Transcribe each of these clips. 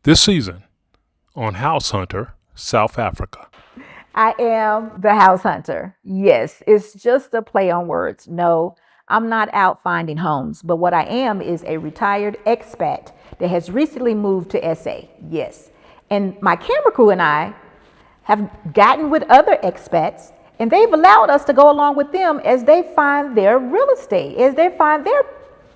This season on House Hunter, South Africa. I am the house hunter. Yes, it's just a play on words. No, I'm not out finding homes, but what I am is a retired expat that has recently moved to SA. Yes. And my camera crew and I have gotten with other expats, and they've allowed us to go along with them as they find their real estate, as they find their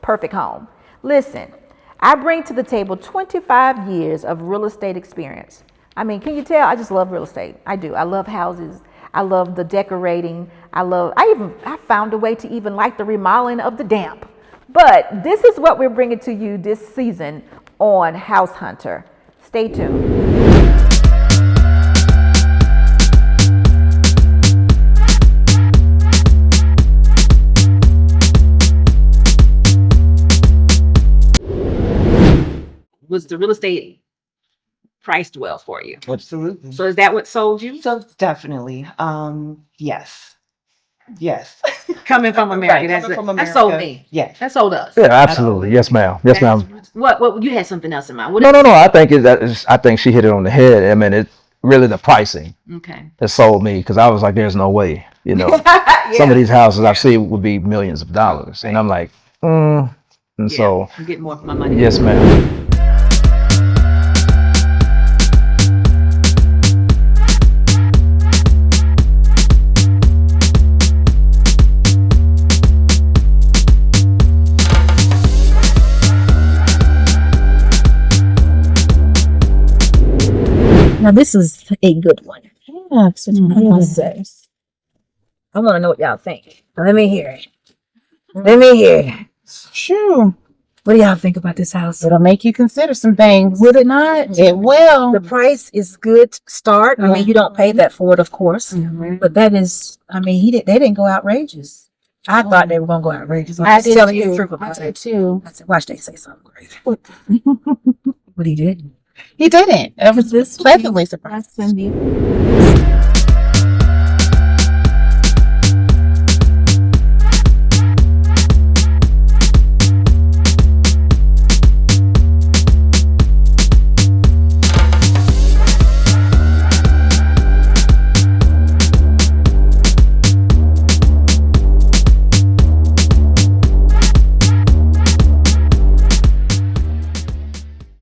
perfect home. Listen, I bring to the table 25 years of real estate experience. I mean, can you tell? I just love real estate. I do. I love houses. I love the decorating. I found a way to even like the remodeling of the damp. But this is what we're bringing to you this season on House Hunter. Stay tuned. Was the real estate priced well for you? Absolutely. So is that what sold you? So definitely. Yes. Yes. Coming from America, Right, that's coming from that sold America. me. Yes. That sold us. Yeah, absolutely. Yes, ma'am. Yes, ma'am. What you had something else in mind? What No. I think I think she hit it on the head. I mean, it really the pricing Okay. that sold me because I was like, "There's no way." Some of these houses I've seen would be millions of dollars, and I'm like, And so, I'm getting more for my money. yes, ma'am. Now this is a good one. Yeah, I must say. I want to know what y'all think. Let me hear it. Let me hear it. Sure. What do y'all think about this house? It'll make you consider some things. Would it not? It will. The price is good to start. I mean, you don't pay that for it, of course. But that is, I mean, they didn't go outrageous. I thought they were going to go outrageous. I'm just telling you the truth about it. too. I said, watch they say something crazy. But he didn't. He didn't. I was just pleasantly surprised. That's